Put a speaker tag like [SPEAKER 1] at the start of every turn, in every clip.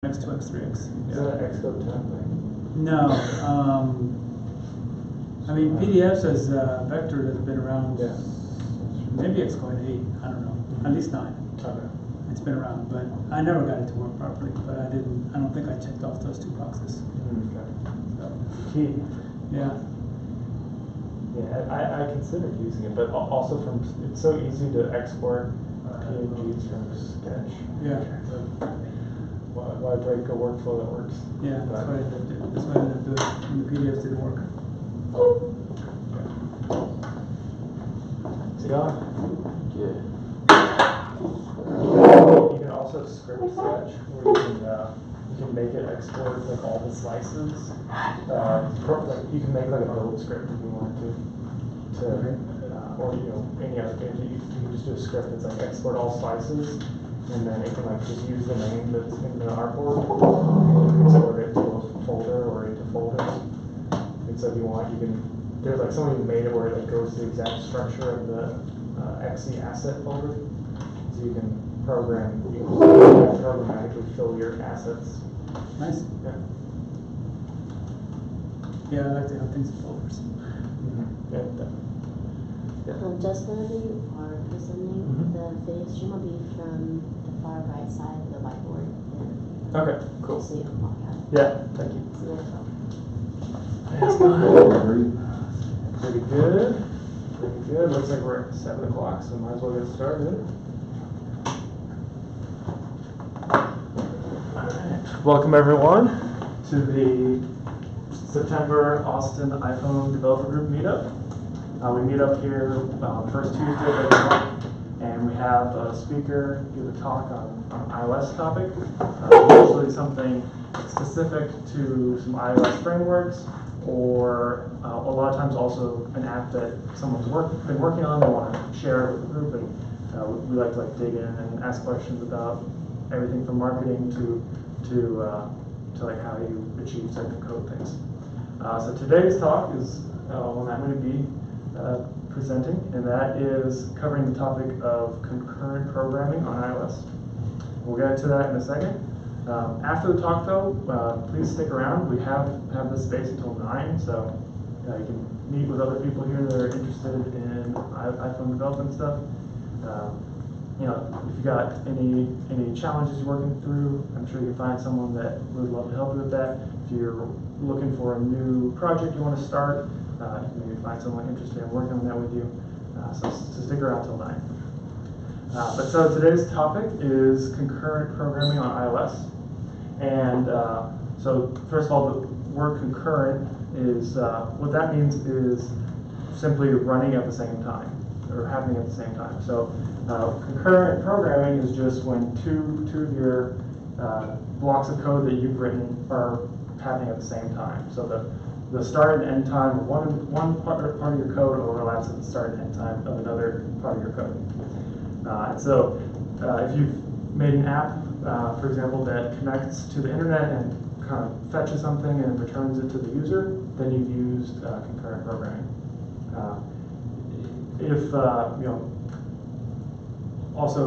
[SPEAKER 1] X2, X3X.
[SPEAKER 2] Is that an Xcode 10 thing?
[SPEAKER 1] No. I mean, PDFs as a vector has been around.
[SPEAKER 2] Yeah.
[SPEAKER 1] Maybe it's going to 8. I don't know. At least 9.
[SPEAKER 2] Okay.
[SPEAKER 1] It's been around, but I never got it to work properly. But I don't think I checked off those 2 boxes.
[SPEAKER 2] Okay.
[SPEAKER 1] So,
[SPEAKER 2] Key.
[SPEAKER 1] yeah.
[SPEAKER 2] Yeah, I considered using it, but also it's so easy to export PNGs from Sketch.
[SPEAKER 1] Yeah.
[SPEAKER 2] Why break a workflow that works?
[SPEAKER 1] Yeah, that's what I ended up doing. That's what I ended up doing when the PDFs didn't work.
[SPEAKER 2] Is he on?
[SPEAKER 3] Yeah.
[SPEAKER 2] You can also script Sketch, where you can make it export like all the slices. You can make like a build script if you wanted to or any other page. You can just do a script that's like export all slices, and then it can like just use the name that's in the artboard, and export it to a folder or into folders. And so if you want, you can. There's like someone who made it where it like goes to the exact structure of the XC asset folder, so you can programmatically fill your assets.
[SPEAKER 1] Nice.
[SPEAKER 2] Yeah.
[SPEAKER 1] Yeah, I like to have things in folders.
[SPEAKER 2] Mm-hmm. Yeah, definitely. Yeah.
[SPEAKER 4] Just whenever you are presenting, the video stream will be from the far right side of the whiteboard.
[SPEAKER 2] Okay, cool.
[SPEAKER 4] So you can walk out.
[SPEAKER 2] Yeah, thank you.
[SPEAKER 4] So that's all.
[SPEAKER 2] Pretty good. Pretty good. Looks like we're at 7 o'clock, so might as well get started. Alright. Welcome everyone to the September Austin iPhone Developer Group meetup. We meet up here first Tuesday of every month, and we have a speaker give a talk on iOS topic, usually something specific to some iOS frameworks, or a lot of times also an app that someone's been working on. They want to share it with the group, and we like to dig in and ask questions about everything from marketing to like how you achieve certain code things. So today's talk is one that I'm going to be presenting, and that is covering the topic of concurrent programming on iOS. We'll get to that in a second. After the talk, though, please stick around. We have this space until 9, so you can meet with other people here that are interested in iPhone development stuff. If you got any challenges you're working through, I'm sure you can find someone that would love to help you with that. If you're looking for a new project you want to start, you can maybe find someone interested in working on that with you. So stick around till 9. So today's topic is concurrent programming on iOS. And so first of all, the word concurrent is, what that means is simply running at the same time, or happening at the same time. So concurrent programming is just when two of your blocks of code that you've written are happening at the same time. So the start and end time of one part of your code overlaps with the start and end time of another part of your code. If you've made an app, for example, that connects to the internet and kind of fetches something and returns it to the user, then you've used concurrent programming. Also,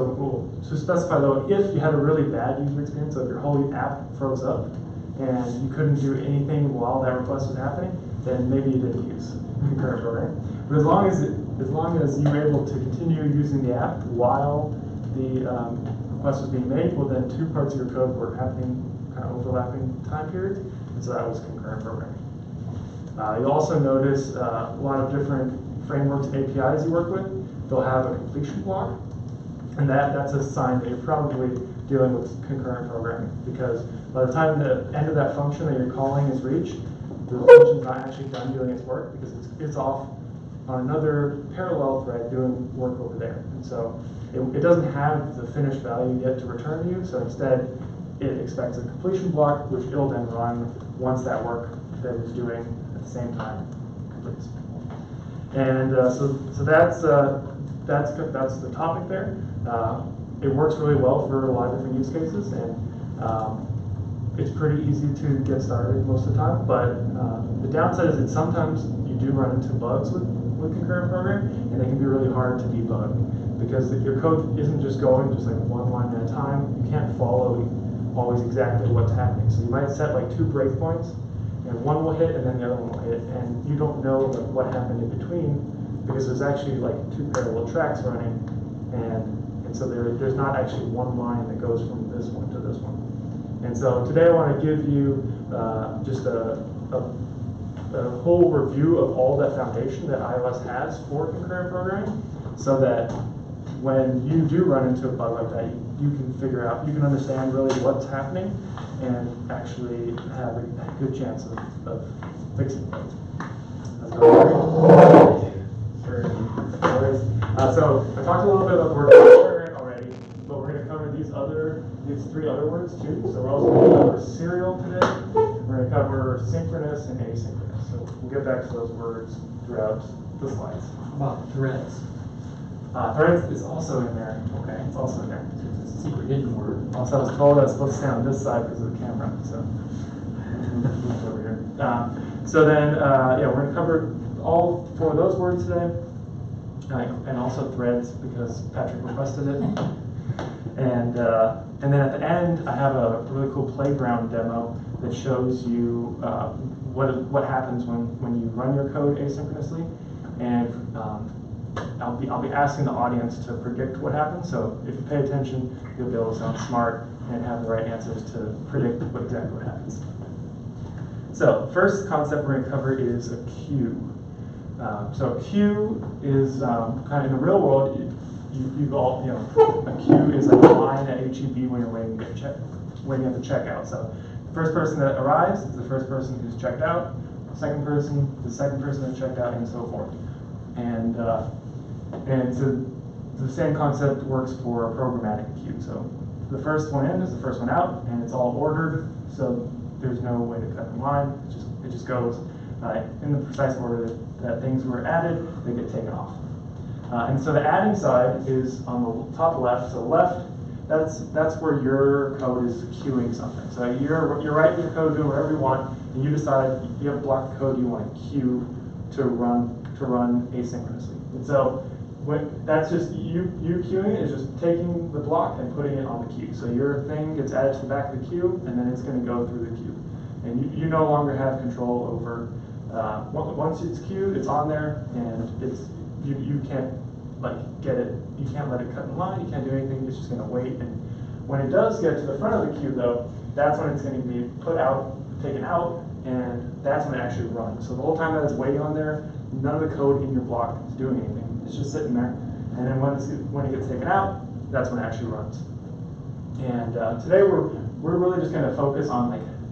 [SPEAKER 2] to specify though, if you had a really bad user experience, so if your whole app froze up and you couldn't do anything while that request was happening, then maybe you didn't use concurrent programming. But as long as you were able to continue using the app while the request was being made, well then 2 parts of your code were happening kind of overlapping time periods, and so that was concurrent programming. You'll also notice a lot of different frameworks and APIs you work with. They'll have a completion block, and that's a sign that you're probably dealing with concurrent programming, because by the time the end of that function that you're calling is reached, the function's not actually done doing its work because it's off on another parallel thread doing work over there. And so it doesn't have the finished value yet to return to you, so instead it expects a completion block, which it'll then run once that work that it's doing at the same time completes. And so that's the topic there. It works really well for a lot of different use cases, and it's pretty easy to get started most of the time. But the downside is that sometimes you do run into bugs with concurrent programming, and they can be really hard to debug because your code isn't just going just like one line at a time. You can't follow always exactly what's happening. So you might set like 2 breakpoints, and one will hit and then the other one will hit, and you don't know like, what happened in between because there's actually like 2 parallel tracks running, and so there's not actually one line that goes from this one to this one. And so today I want to give you just a whole review of all that foundation that iOS has for concurrent programming, so that when you do run into a bug like that, you can figure out, you can understand really what's happening and actually have a good chance of fixing things. So I talked a little bit about word already, but we're going to cover these 3 other words too. So we're also going to cover serial today. We're going to cover synchronous and asynchronous. So we'll get back to those words throughout the slides.
[SPEAKER 3] How about threads?
[SPEAKER 2] Threads is also in there.
[SPEAKER 3] Okay.
[SPEAKER 2] It's also in there.
[SPEAKER 3] It's a secret hidden word.
[SPEAKER 2] Also, I was told I was supposed to stand on this side because of the camera, so over here. So then, yeah, we're going to cover all 4 of those words today, and also threads because Patrick requested it. And then at the end, I have a really cool playground demo that shows you what happens when you run your code asynchronously, and I'll be asking the audience to predict what happens. So if you pay attention, you'll be able to sound smart and have the right answers to predict exactly what happens. So first concept we're going to cover is a queue. So a queue is kind of in the real world. You've all, a queue is like a line at HEB when you're waiting at the checkout. So the first person that arrives is the first person who's checked out. The second person that checked out, and so forth. And so the same concept works for a programmatic queue. So the first one in is the first one out, and it's all ordered. So there's no way to cut in line. It just goes in the precise order that things were added. They get taken off. And so the adding side is on the top left. So left, that's where your code is queuing something. So you're writing your code, doing whatever you want, and you decide you have a block of code you want to queue to run asynchronously. And so that's just you queuing is just taking the block and putting it on the queue. So your thing gets added to the back of the queue, and then it's going to go through the queue. And you no longer have control over once it's queued, it's on there, and you can't get it. You can't let it cut in line. You can't do anything. It's just going to wait. And when it does get to the front of the queue, though, that's when it's going to be taken out, and that's when it actually runs. So the whole time that it's waiting on there, none of the code in your block is doing anything. It's just sitting there. And then when it gets taken out, that's when it actually runs. And today we're really just going to focus on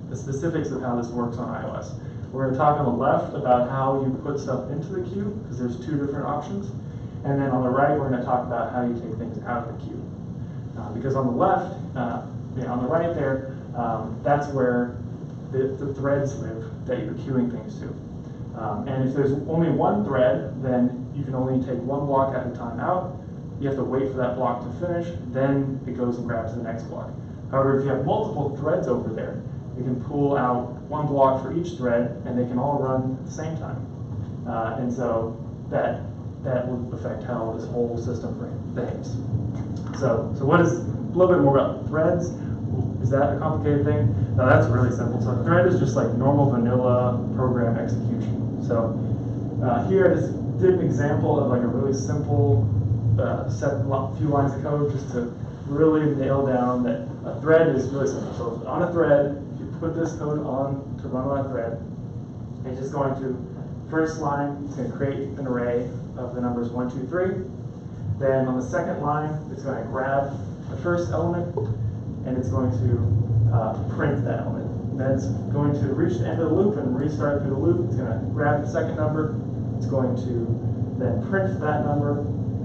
[SPEAKER 2] the specifics of how this works on iOS. We're going to talk on the left about how you put stuff into the queue, because there's 2 different options. And then on the right, we're going to talk about how you take things out of the queue. Because on the left, on the right there, that's where the threads live that you're queuing things to. And if there's only one thread, then you can only take one block at a time out. You have to wait for that block to finish, then it goes and grabs the next block. However, if you have multiple threads over there, you can pull out one block for each thread, and they can all run at the same time. And so that will affect how this whole system behaves. So what is a little bit more about threads? Is that a complicated thing? No, that's really simple. So a thread is just like normal vanilla program execution. So here I just did an example of like a really simple few lines of code just to really nail down that a thread is really simple. So on a thread, if you put this code on to run on a thread, it's just going to, first line, it's going to create an array of the numbers 1, 2, 3. Then on the second line, it's going to grab the first element, and it's going to print that element. And then it's going to reach the end of the loop and restart through the loop. It's going to grab the second number. It's going to then print that number,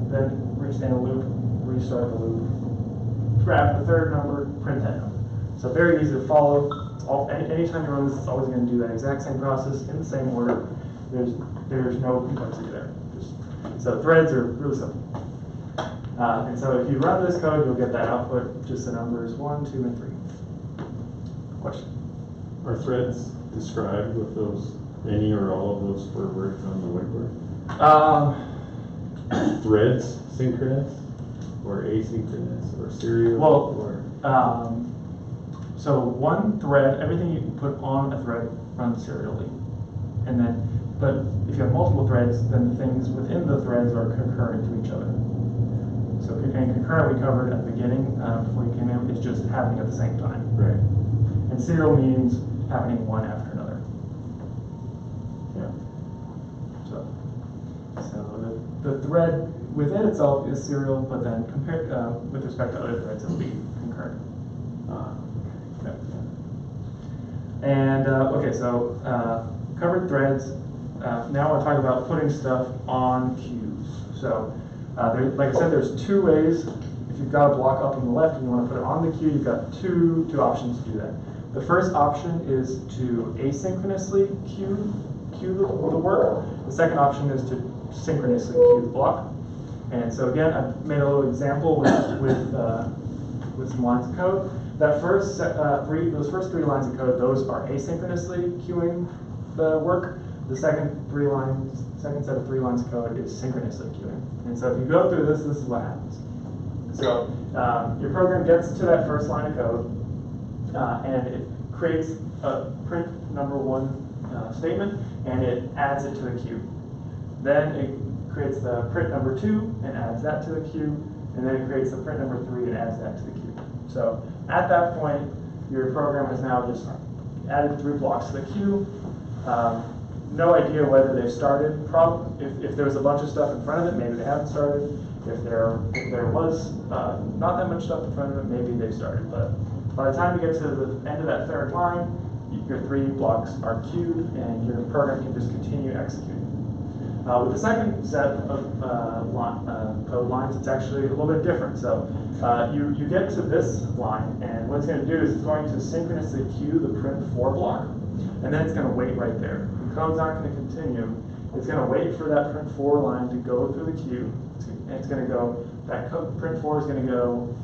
[SPEAKER 2] then reach the end of the loop, restart the loop, grab the third number, print that number. So very easy to follow. Anytime you run this, it's always going to do that exact same process in the same order. There's no complexity there. So threads are really simple. And so if you run this code, you'll get that output, just the numbers 1, 2, and 3. Question?
[SPEAKER 5] Are threads described with those, any or all of those 4 words on the whiteboard? Threads, synchronous, or asynchronous, or serial?
[SPEAKER 2] Well,
[SPEAKER 5] or
[SPEAKER 2] So one thread, everything you put on a thread runs serially. And then, but if you have multiple threads, then the things within the threads are concurrent to each other. So, and concurrent we covered at the beginning, before you came in, is just happening at the same time.
[SPEAKER 5] Right.
[SPEAKER 2] And serial means happening one after another.
[SPEAKER 5] Yeah.
[SPEAKER 2] So the thread within itself is serial, but then compared with respect to other threads, it'll be concurrent. Okay. And okay, so covered threads. Now we'll talk about putting stuff on queues. So, like I said, there's two ways. If you've got a block up on the left and you want to put it on the queue, you've got two options to do that. The first option is to asynchronously queue the work. The second option is to synchronously queue the block. And so again, I've made a little example with some lines of code. That first those first three lines of code, those are asynchronously queuing the work. The second set of 3 lines of code is synchronously queuing. And so if you go through this is what happens. So your program gets to that first line of code, and it creates a print number 1 statement, and it adds it to the queue. Then it creates the print number 2 and adds that to the queue, and then it creates the print number 3 and adds that to the queue. So at that point, your program has now just added 3 blocks to the queue. No idea whether they've started. If there was a bunch of stuff in front of it, maybe they haven't started. If there was not that much stuff in front of it, maybe they've started. But by the time you get to the end of that third line, your 3 blocks are queued, and your program can just continue executing. With the second set of code lines, it's actually a little bit different. So you get to this line, and what it's going to do is it's going to synchronously queue the print 4 block, and then it's going to wait right there. The code's not going to continue. It's going to wait for that print 4 line to go through the queue. It's going to go, that code, print 4 is going to go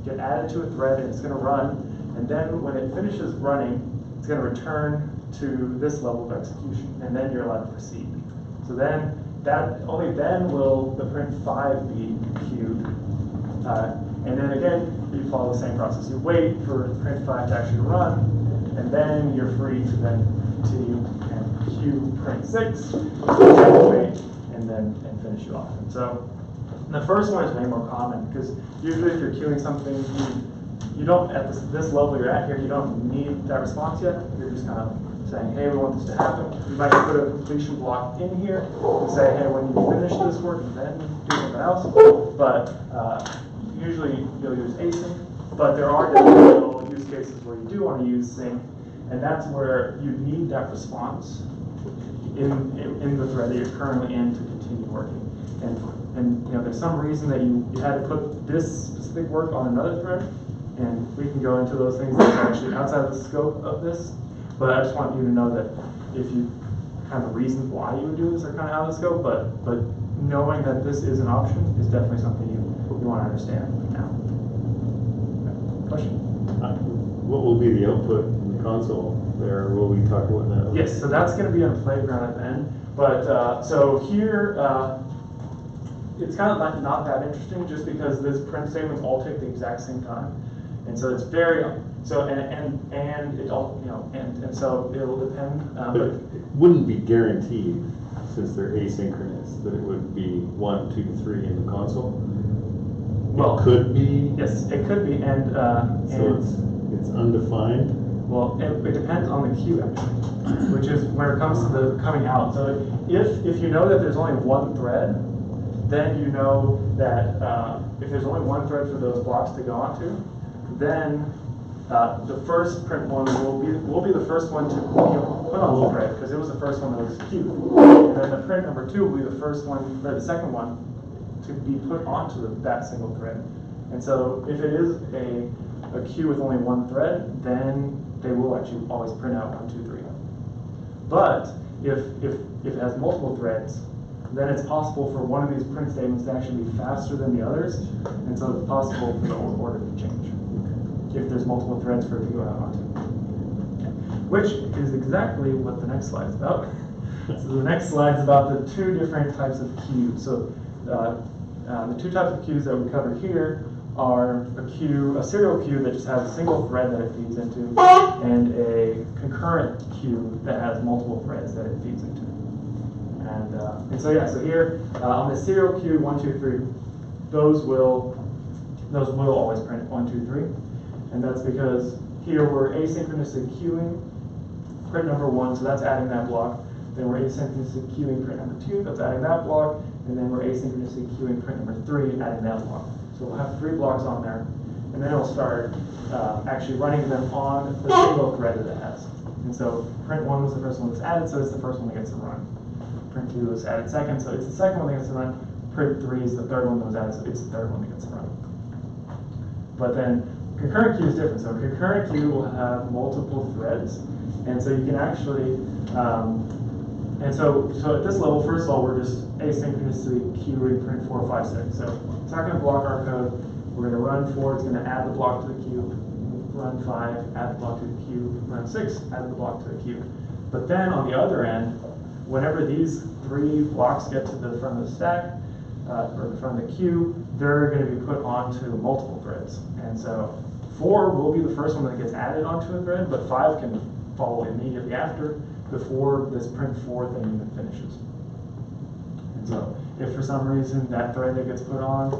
[SPEAKER 2] get added to a thread, and it's going to run. And then when it finishes running, it's going to return to this level of execution, and then you're allowed to proceed. So then, only then will the print 5 be queued. And then again, you follow the same process. You wait for print 5 to actually run, and then you're free to then continue and queue print 6, wait, and finish it off. And so the first one is way more common, because usually if you're queuing something, you don't, at this level you're at here, you don't need that response yet. You're just kind of saying, hey, we want this to happen. You might put a completion block in here and say, hey, when you finish this work, then do something else. But usually you'll use async, but there are different use cases where you do want to use sync, and that's where you need that response in the thread that you're currently in to continue working. And you know, there's some reason that you had to put this specific work on another thread, and we can go into those things that are actually outside of the scope of this. But I just want you to know that if you kind of reasons why you would do this are kind of out of the scope, but knowing that this is an option is definitely something you want to understand now. Question?
[SPEAKER 5] What will be the output in the console there? Will we talk about that?
[SPEAKER 2] Yes, so that's going to be on the playground at the end. But so here, it's kind of not that interesting, just because this print statements all take the exact same time, and so it's very and it all and so it'll depend.
[SPEAKER 5] But it wouldn't be guaranteed, since they're asynchronous, that it would be 1, 2, 3 in the console.
[SPEAKER 2] Well,
[SPEAKER 5] it could be.
[SPEAKER 2] Yes, it could be, and
[SPEAKER 5] so it's undefined.
[SPEAKER 2] Well, it depends on the queue actually, which is where it comes to the coming out. So if you know that there's only one thread, then you know that if there's only one thread for those blocks to go onto, then the first print one will be the first one to put on the thread, because it was the first one that was queued. And then the print number 2 will be the first one, or the second one, to be put onto that single thread. And so if it is a queue with only one thread, then they will actually always print out 1, 2, 3. But if it has multiple threads, then it's possible for one of these print statements to actually be faster than the others, and so it's possible for the order to change if there's multiple threads for it to go out onto. Which is exactly what the next slide is about. So the next slide is about the 2 different types of queues. So the 2 types of queues that we covered here are a serial queue that just has a single thread that it feeds into, and a concurrent queue that has multiple threads that it feeds into. And so yeah, so here on the serial queue 1, 2, 3, those will always print 1, 2, 3, and that's because here we're asynchronously queuing print number 1, so that's adding that block. Then we're asynchronously queuing print number 2, that's adding that block, and then we're asynchronously queuing print number 3, adding that block. So we'll have 3 blocks on there, and then it'll start actually running them on the single thread that it has. And so print 1 was the first one that's added, so it's the first one that gets to run. Print 2 was added second, so it's the second one that gets to run. Print 3 is the third one that was added, so it's the third one that gets to run. But then concurrent queue is different. So a concurrent queue will have multiple threads, and so you can actually, and so at this level, first of all, we're just asynchronously queuing print 4, 5, 6. So it's not going to block our code. We're going to run 4, it's going to add the block to the queue. Run 5, add the block to the queue. Run 6, add the block to the queue. But then on the other end, whenever these 3 blocks get to the front of the stack, or the front of the queue, they're going to be put onto multiple threads. And so 4 will be the first one that gets added onto a thread, but 5 can follow immediately after, before this print 4 thing even finishes. And so if for some reason that thread that gets put on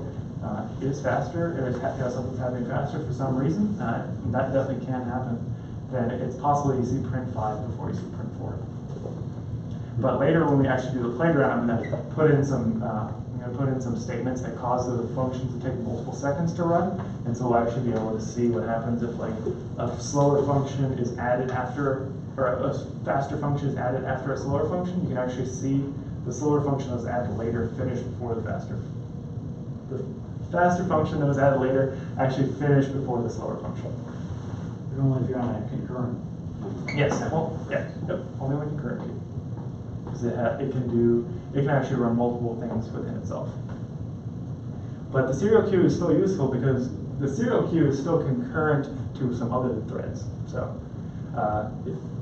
[SPEAKER 2] is faster, or something's happening faster for some reason, that definitely can happen, then it's possible you see print 5 before you see print 4. But later, when we actually do the playground, I'm going to put in some statements that cause the function to take multiple seconds to run, and so we'll actually be able to see what happens if like a slower function is added after, or a faster function is added after a slower function. You can actually see the slower function that was added later finish before the faster. The faster function that was added later actually finished before the slower function.
[SPEAKER 3] But only if you're on a concurrent.
[SPEAKER 2] Yes. Well, yeah. Yep. Only when concurrent queue. Because it can actually run multiple things within itself. But the serial queue is still useful because the serial queue is still concurrent to some other threads. So,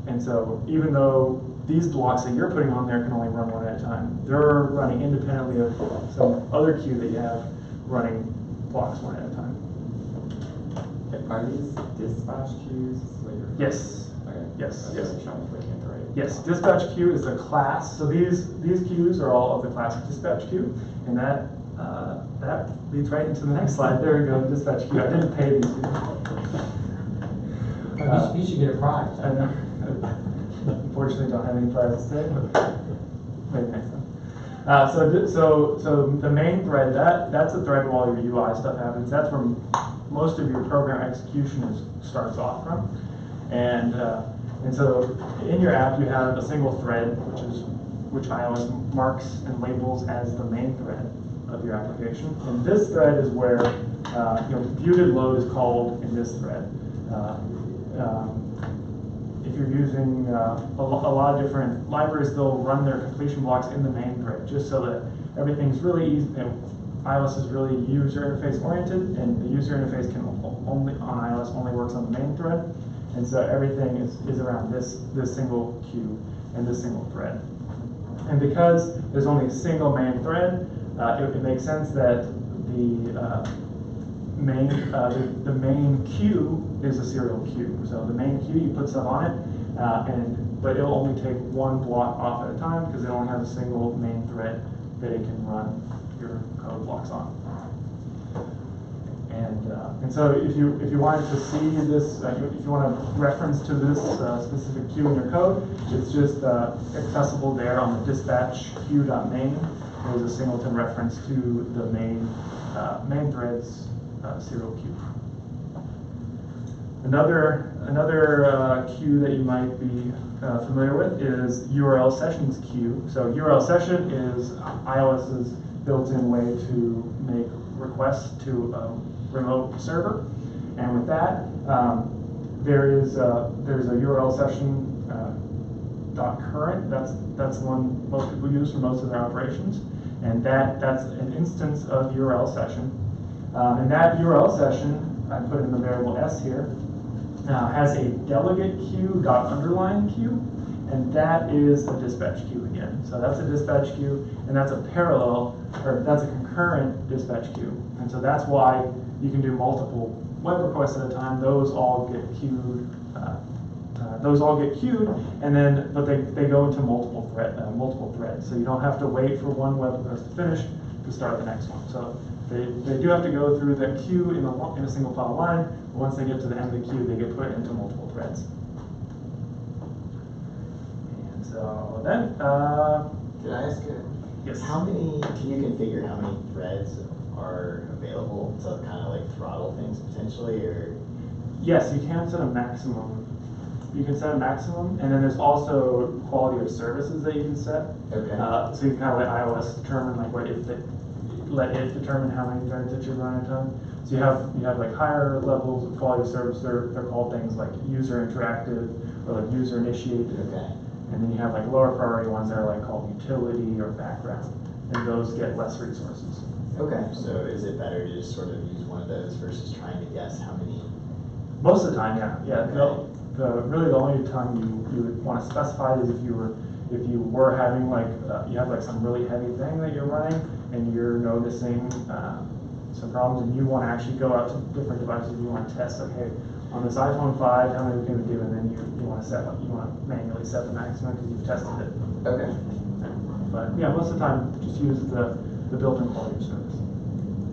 [SPEAKER 2] and so even though these blocks that you're putting on there can only run one at a time, they're running independently of some other queue that you have running blocks one at a time.
[SPEAKER 6] Are these dispatch queues later?
[SPEAKER 2] Yes.
[SPEAKER 6] Okay.
[SPEAKER 2] Yes.
[SPEAKER 6] Yes. Showing clicking at the right.
[SPEAKER 2] Yes, dispatch queue is the class. So these queues are all of the class dispatch queue, and that leads right into the next slide. There we go, dispatch queue. I didn't pay these people.
[SPEAKER 3] You should get a prize.
[SPEAKER 2] I know. Unfortunately, don't have any prizes today, but maybe next time. So the main thread, that's the thread where all your UI stuff happens. That's where most of your program execution starts off from, and so in your app you have a single thread, which iOS marks and labels as the main thread of your application. And this thread is where computed load is called in this thread. If you're using a lot of different libraries, they'll run their completion blocks in the main thread, just so that everything's really easy. iOS is really user interface oriented, and the user interface can only on iOS only works on the main thread, and so everything is around this single queue and this single thread. And because there's only a single main thread, it makes sense that the main queue is a serial queue. So the main queue, you put stuff on it, but it'll only take one block off at a time because it only has a single main thread that it can run your code blocks on. And so if you wanted to see this, if you want a reference to this specific queue in your code, it's just accessible there on the dispatch queue.main. There's a singleton reference to the main thread's serial queue. Another queue that you might be familiar with is URL sessions queue. So URL session is iOS's built-in way to make requests to a remote server, and with that, there's a URL session .current. That's the one most people use for most of their operations, and that's an instance of URL session. And that URL session, I put in the variable s here, has a delegate queue .underline queue, and that is a dispatch queue again. So that's a dispatch queue, and that's a parallel, or that's a concurrent dispatch queue. And so that's why you can do multiple web requests at a time. Those all get queued. And then, but they go into multiple threads. So you don't have to wait for one web request to finish to start the next one. So they do have to go through the queue in a single file line. But once they get to the end of the queue, they get put into multiple threads. And so then,
[SPEAKER 7] Can I ask
[SPEAKER 2] yes.
[SPEAKER 7] how many, can you configure how many threads are available to kind of like throttle things potentially, or?
[SPEAKER 2] Yes, you can set a maximum. You can set a maximum, and then there's also quality of services that you can set.
[SPEAKER 7] Okay.
[SPEAKER 2] So you can kind of let iOS determine like let it determine how many threads that you run at a time. So you have like higher levels of quality of service. They're called things like user interactive or like user initiated.
[SPEAKER 7] Okay.
[SPEAKER 2] And then you have like lower priority ones that are like called utility or background, and those get less resources.
[SPEAKER 7] Okay, so is it better to just sort of use one of those versus trying to guess how many?
[SPEAKER 2] Most of the time, yeah.
[SPEAKER 7] Okay.
[SPEAKER 2] Really the only time you would want to specify it is if you were having like you have like some really heavy thing that you're running and you're noticing some problems and you want to actually go out to different devices. You want to test, okay, on this iPhone 5, how many can we do? And then you want to manually set the maximum because you've tested it.
[SPEAKER 7] Okay.
[SPEAKER 2] But yeah, most of the time, just use the built-in quality of service.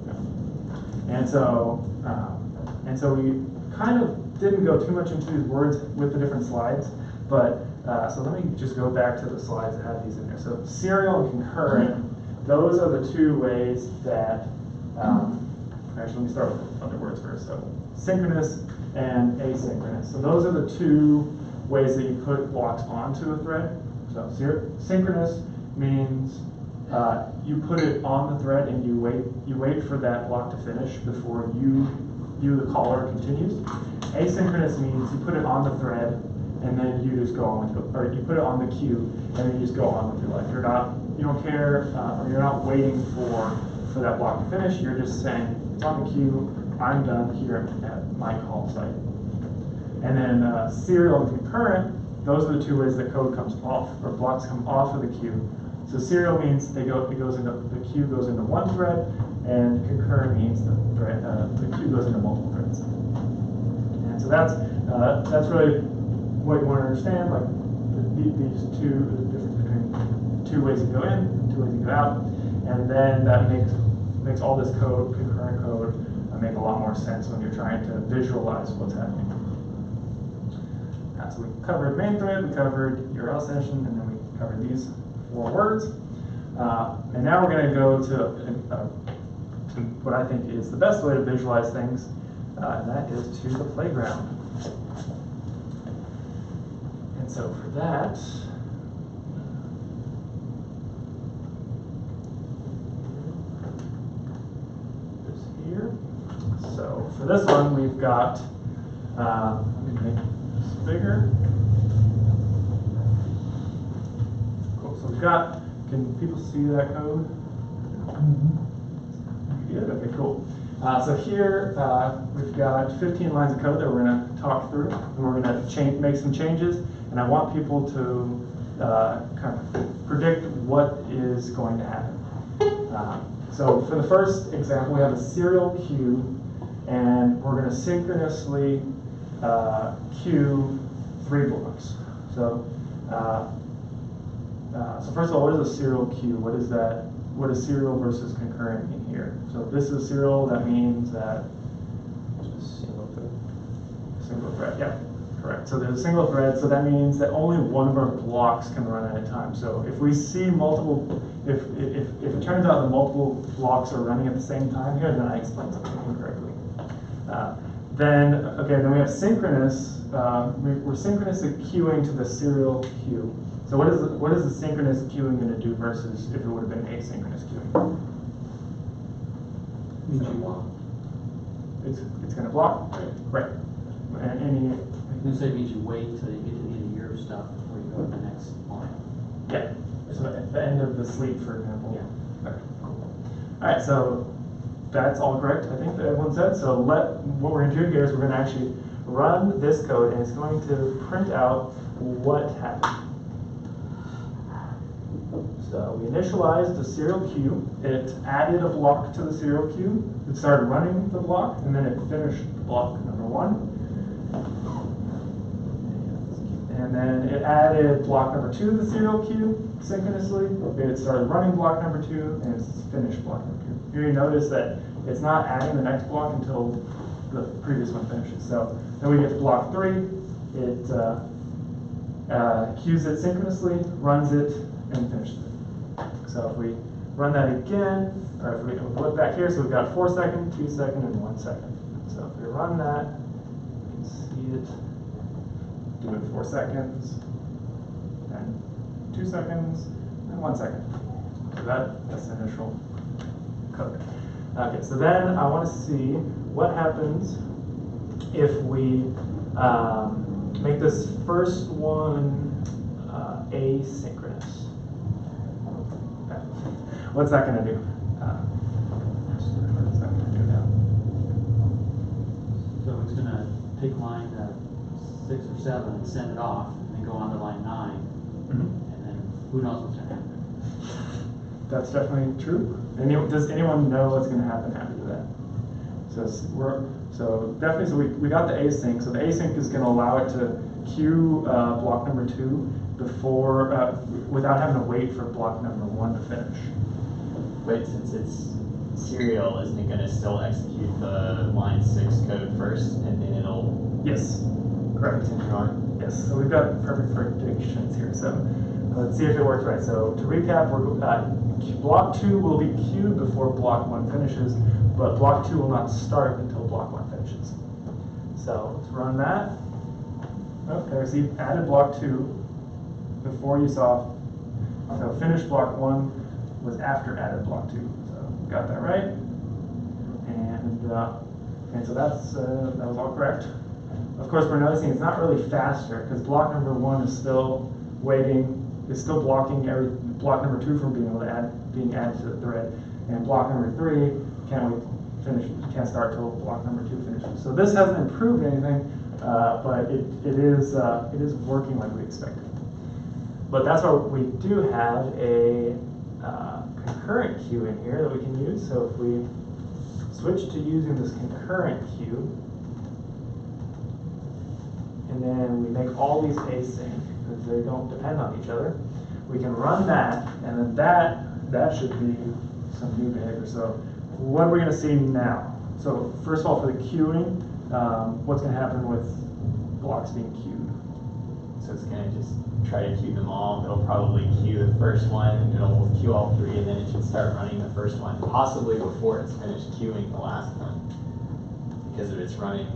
[SPEAKER 2] Yeah. And so we kind of didn't go too much into these words with the different slides, but so let me just go back to the slides that have these in there. So serial and concurrent, those are the two ways that, actually let me start with other words first. So synchronous and asynchronous. So those are the two ways that you put blocks onto a thread. So synchronous means you put it on the thread and you wait for that block to finish before you the caller continues. Asynchronous means you put it on the thread and then you just go on with or you put it on the queue and then you just go on with your life. You don't care, or you're not waiting for that block to finish. You're just saying it's on the queue. I'm done here at my call site. And then serial and concurrent. Those are the two ways that code comes off or blocks come off of the queue. So serial means the queue goes into one thread, and concurrent means the queue goes into multiple threads. And so that's really what you want to understand, like these two, the difference between two ways you go in, two ways you go out, and then that makes all this code, concurrent code, make a lot more sense when you're trying to visualize what's happening. So we covered main thread, we covered URL session, and then we covered these 4 words. And now we're going to go to what I think is the best way to visualize things, and that is to the playground. And so for that, this here. So for this one, we've got, let me make this bigger. Cool. So we've got, can people see that code? Good. Okay, cool. So here we've got 15 lines of code that we're going to talk through, and we're going to make some changes. And I want people to kind of predict what is going to happen. So for the first example, we have a serial queue, and we're going to synchronously queue 3 blocks. So first of all, what is a serial queue? What is that? What does serial versus concurrent mean here? So if this is serial, that means that single thread. Yeah, correct. So there's a single thread, so that means that only one of our blocks can run at a time. So if we see multiple, if it turns out that multiple blocks are running at the same time here, then I explained something incorrectly. Then we have synchronous. We're synchronously queuing to the serial queue. So what is the synchronous queuing going to do versus if it would have been asynchronous queuing?
[SPEAKER 3] Means you block.
[SPEAKER 2] It's going to block, right? Any?
[SPEAKER 3] This means you wait until you get to the end of your stuff before you go to the next line.
[SPEAKER 2] Yeah. So at the end of the sleep, for example.
[SPEAKER 3] Yeah.
[SPEAKER 2] Okay. Cool. All right. So that's all correct. I think that everyone said. So what we're going to do here is we're going to actually run this code, and it's going to print out what happened. So we initialized the serial queue. It added a block to the serial queue. It started running the block, and then it finished block number 1. And then it added block number 2 to the serial queue synchronously. It started running block number 2, and it's finished block number 2. Here you notice that it's not adding the next block until the previous one finishes. So then we get to block 3. It queues it synchronously, runs it, and finishes it. So if we run that again, or if we look back here, so we've got 4 seconds, 2 seconds, and 1 second. So if we run that, we can see it doing 4 seconds, and 2 seconds, and 1 second. So that's the initial code. Okay, so then I want to see what happens if we make this first one asynchronous. Okay. What's that going to do? What is that going to do now?
[SPEAKER 3] So it's gonna take line 6 or 7 and send it off, and then go on to line 9, and then who knows what's gonna happen.
[SPEAKER 2] That's definitely true. Does anyone know what's going to happen after that? So definitely, so we got the async. So the async is going to allow it to queue block number 2 before, without having to wait for block number 1 to finish.
[SPEAKER 7] Wait, since it's serial, isn't it gonna still execute the line 6 code first, and then it'll
[SPEAKER 2] Yes, correct.
[SPEAKER 7] continue on?
[SPEAKER 2] Yes, so we've got perfect predictions here. So let's see if it works right. So to recap, block 2 will be queued before block 1 finishes, but block 2 will not start until block 1 finishes. So let's run that. Oh, there's the added block 2 before you saw. So finish block 1 was after added block 2. So got that right. And so that was all correct. Of course, we're noticing it's not really faster because block number 1 is still waiting. It's still blocking block number 2 from being able to being added to the thread, and block number 3 can't start till block number 2 finishes. So this hasn't improved anything, but it is working like we expected. But that's why we do have a concurrent queue in here that we can use. So if we switch to using this concurrent queue, and then we make all these async because they don't depend on each other, we can run that, and then that should be some new behavior. So what are we going to see now? So first of all, for the queuing, what's going to happen with blocks being queued?
[SPEAKER 7] So it's gonna just try to queue them all. It'll probably queue the first one, it'll queue all 3, and then it should start running the first one, possibly before it's finished queuing the last one, because if it's running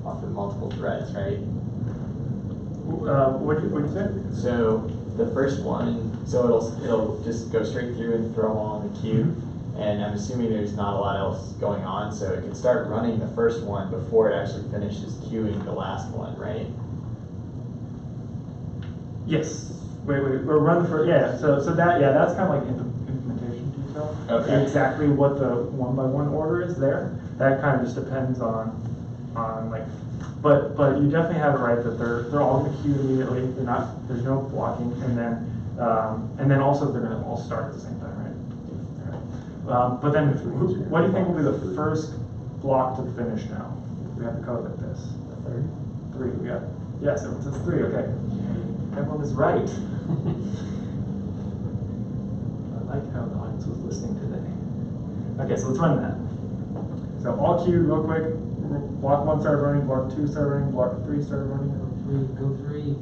[SPEAKER 7] off of multiple threads, right?
[SPEAKER 2] What'd you say?
[SPEAKER 7] So the first one, so it'll just go straight through and throw them all in the queue, and I'm assuming there's not a lot else going on, so it can start running the first one before it actually finishes queuing the last one, right?
[SPEAKER 2] Yes. Wait, or run the first. Yeah. So that's kind of like implementation detail.
[SPEAKER 7] Okay.
[SPEAKER 2] Exactly what the 1 by 1 order is there. That kind of just depends on like, but you definitely have it right that they're all going to queue immediately. There's no blocking, and then also they're going to all start at the same time, right? But then, what do you think will be the first block to finish now? We have the code like this.
[SPEAKER 7] The third?
[SPEAKER 2] 3. We got yes. It says 3. Okay. Everyone is right. I like how the audience was listening today. Okay, so let's run that. So all queued real quick. Block 1 started running, block 2 started running, block 3 started running.
[SPEAKER 3] Go three.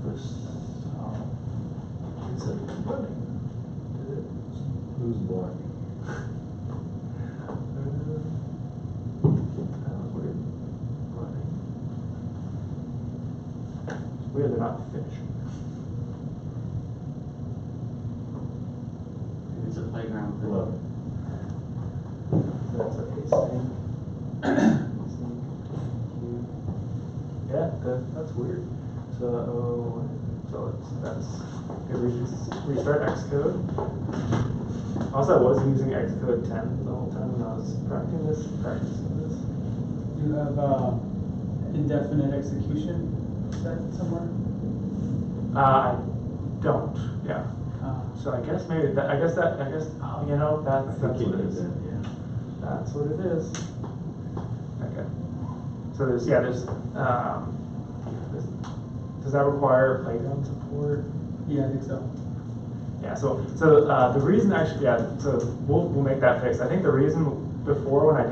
[SPEAKER 2] First, is it running?
[SPEAKER 5] Who's blocking?
[SPEAKER 2] That was weird. Running. It's weird they're not finishing.
[SPEAKER 3] It's a playground.
[SPEAKER 5] Hello.
[SPEAKER 2] That's okay, staying. Yeah, that's weird. So that's okay, restart Xcode. Also, I was using Xcode 10 the whole time when I was practicing this.
[SPEAKER 1] Do you have indefinite execution set somewhere?
[SPEAKER 2] I don't. Yeah. So I guess maybe that, oh, you know, that's what it is.
[SPEAKER 5] Yeah.
[SPEAKER 2] That's what it is. Okay. So there's, does that require playground support?
[SPEAKER 1] Yeah, I think so.
[SPEAKER 2] Yeah, so the reason actually, so we'll make that fix. I think the reason before when I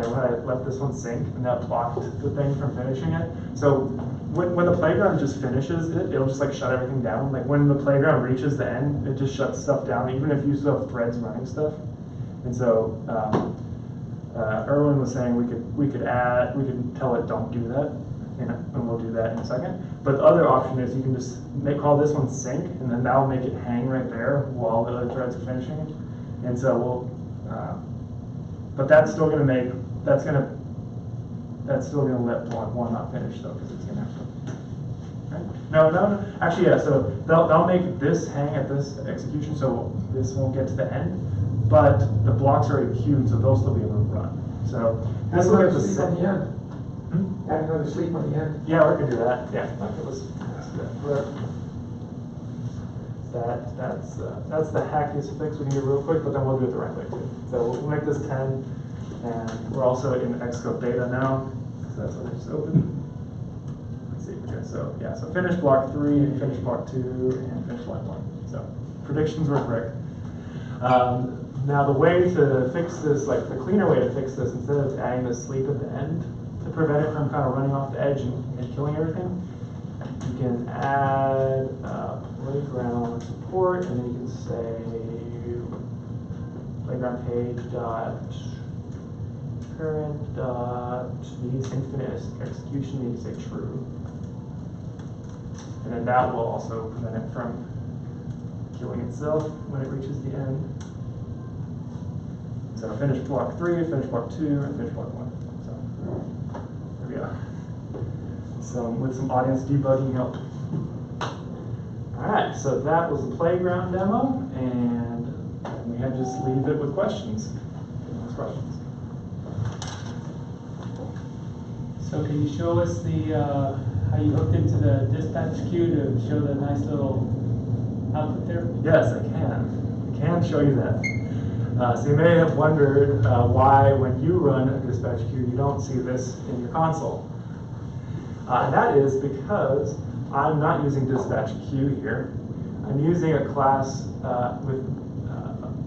[SPEAKER 2] let this one sink and that blocked the thing from finishing it. So when the playground just finishes it'll just like shut everything down. Like when the playground reaches the end, it just shuts stuff down, even if you still have threads running stuff. And so Erwin was saying we could tell it don't do that, and we'll do that in a second. But the other option is you can just call this one sync, and then that'll make it hang right there while the other threads are finishing. And so we'll, but that's still gonna let block 1 not finish though, because it's gonna have to. Right? No, actually, yeah. So they'll make this hang at this execution, so this won't get to the end. But the blocks are already queued, so they'll still be able to run. So this will get the
[SPEAKER 8] sleep on the end. Add another sleep on the end.
[SPEAKER 2] Yeah, we can do that. Yeah, let's do that. That's the hackiest fix we can do real quick, but then we'll do it the right way too. So we'll make this 10, and we're also in Xcode beta now, so that's what I just opened. Let's see. Okay, so yeah, so finish block 3, and finish block 2, and finish block 1. So predictions were correct. Now the way to fix this, like the cleaner way to fix this, instead of adding the sleep at the end to prevent it from kind of running off the edge and killing everything, you can add playground support, and then you can say playground page dot current dot needs infinite execution, you can say true, and then that will also prevent it from killing itself when it reaches the end. So finish block 3, finish block 2, and finish block 1. So there we go. So with some audience debugging help. All right, so that was the playground demo, and we had to just leave it with questions. Last questions.
[SPEAKER 1] So can you show us how you hooked into the dispatch queue to show the nice little output there?
[SPEAKER 2] Yes, I can. I can show you that. So you may have wondered why when you run a dispatch queue, you don't see this in your console. And that is because I'm not using dispatch queue here. I'm using a class with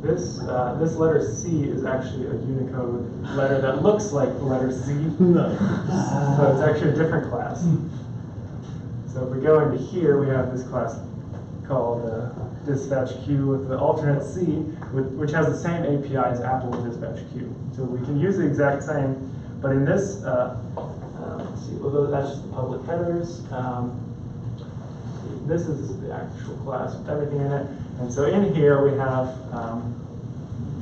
[SPEAKER 2] this letter C is actually a Unicode letter that looks like the letter C. So it's actually a different class. So if we go into here, we have this class called dispatch queue with the alternate C, which has the same API as Apple dispatch queue. So we can use the exact same, but in this, let's see, well, that's just the public headers. This is the actual class with everything in it. And so in here we have,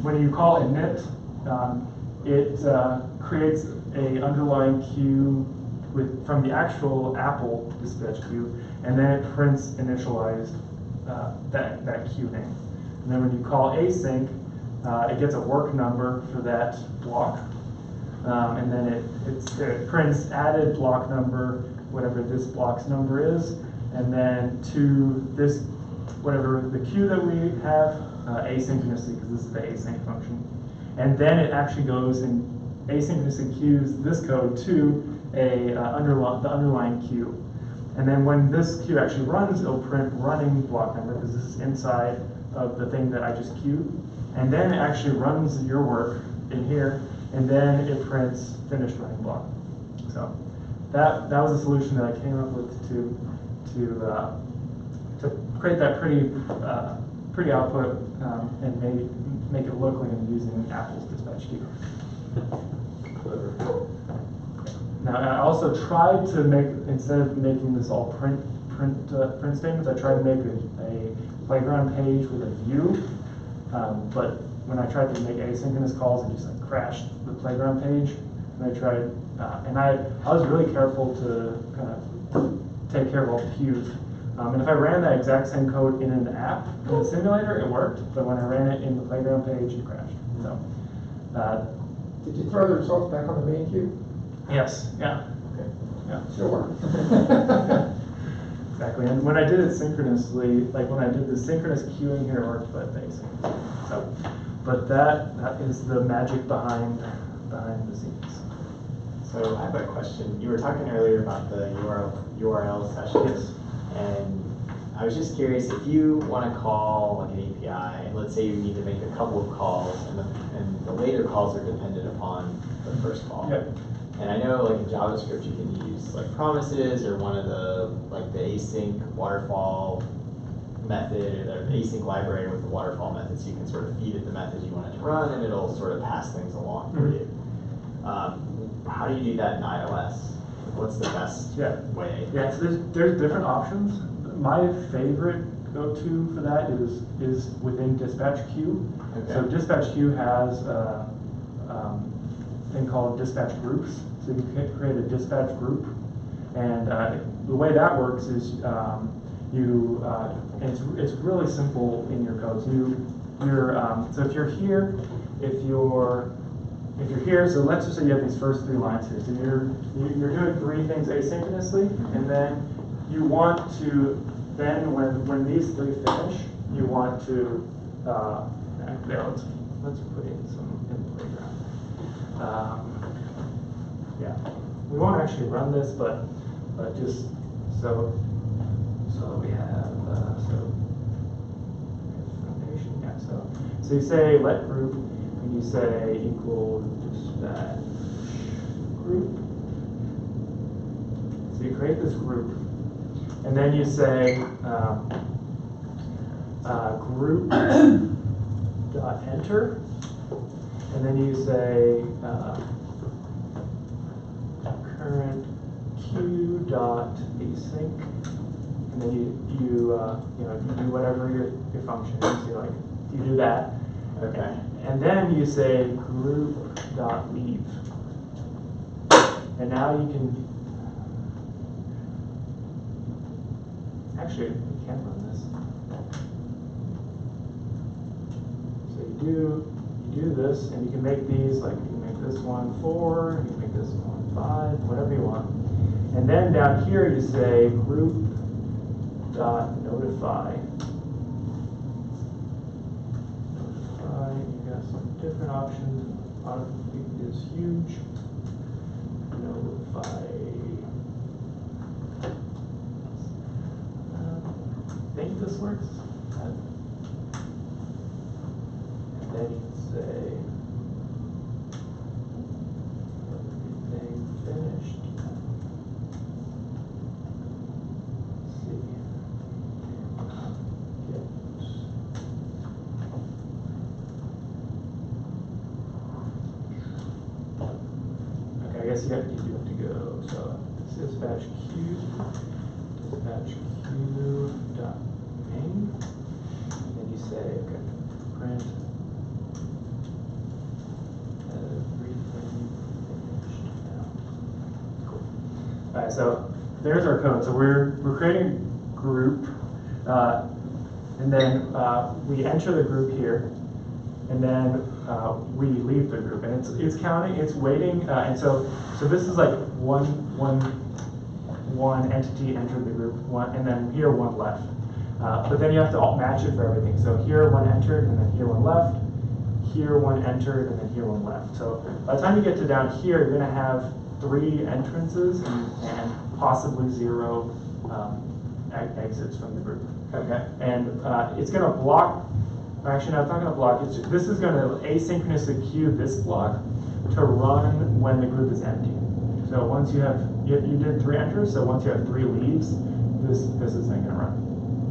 [SPEAKER 2] when you call init, it creates a underlying queue from the actual Apple dispatch queue, and then it prints initialized that queue name. And then when you call async, it gets a work number for that block, and then it prints added block number, whatever this block's number is, and then to this, whatever the queue that we have, asynchronously, because this is the async function. And then it actually goes and asynchronously queues this code to the underlying queue. And then when this queue actually runs, it'll print running block number, because this is inside of the thing that I just queued. And then it actually runs your work in here, and then it prints finished running block. So that was a solution that I came up with to create that pretty output and make it look like I'm using Apple's dispatch queue.
[SPEAKER 5] Clever.
[SPEAKER 2] Now I also tried to make, instead of making this all print statements, I tried to make a playground page with a view. But when I tried to make asynchronous calls, it just like crashed the playground page. And I tried, and I was really careful to kind of take care of all the queues. And if I ran that exact same code in an app, in the simulator, it worked. But when I ran it in the playground page, it crashed. So,
[SPEAKER 8] Did you throw the results back on the main queue?
[SPEAKER 2] yes, yeah.
[SPEAKER 8] Okay.
[SPEAKER 2] Yeah.
[SPEAKER 8] Sure.
[SPEAKER 2] Exactly, and when I did it synchronously, like when I did the synchronous queuing here, it worked, but async. So, but that is the magic behind the scenes.
[SPEAKER 7] So I have a question. You were talking earlier about the URL sessions, and I was just curious if you want to call like an API, and let's say you need to make a couple of calls, and the later calls are dependent upon the first call.
[SPEAKER 2] Yep.
[SPEAKER 7] And I know like in JavaScript you can use like promises or one of the like the async waterfall method or the async library with the waterfall method, so you can sort of feed it the method you want it to run, and it'll sort of pass things along for you. How do you do that in iOS? What's the best way?
[SPEAKER 2] Yeah, so there's different options. My favorite go-to for that is within dispatch queue.
[SPEAKER 7] Okay.
[SPEAKER 2] So dispatch queue has a thing called dispatch groups. So you can create a dispatch group, and the way that works is and it's really simple in your code. So so if you're here, so let's just say you have these first 3 lines here. So you're doing 3 things asynchronously, and then you want to, then when these 3 finish, you want to, let's put in some in the playground. Yeah, we won't actually run this, but just so we have, foundation, yeah, so you say let group, and you say equal dispatch group. So you create this group, and then you say group dot enter, and then you say current queue dot async, and then you do whatever your function is. You do that.
[SPEAKER 7] Okay.
[SPEAKER 2] And then you say group dot leave, and now you can. Actually, you can run this. So you do this, and you can make these, like you can make this one 4, you can make this one 5, whatever you want. And then down here you say group dot notify. You got some different options. Autocomplete is huge. Notify. I think this works. And then you can say everything finished. Let's see. Okay, I guess you have to go. So dispatch queue dot main, and then you say okay, print everything finished now. Cool. All right, so there's our code. So we're creating a group, and then we enter the group here, and then we leave the group, and it's counting, it's waiting, and so this is like one entity entered the group, and then here one left. But then you have to match it for everything. So here one entered, and then here one left. Here one entered, and then here one left. So by the time you get to down here, you're going to have 3 entrances and possibly 0 exits from the group.
[SPEAKER 7] Okay.
[SPEAKER 2] And it's going to block. Actually, no, it's not going to block. This is going to asynchronously queue this block to run when the group is empty. So once you did 3 enters, so once you have 3 leaves, this isn't going to run.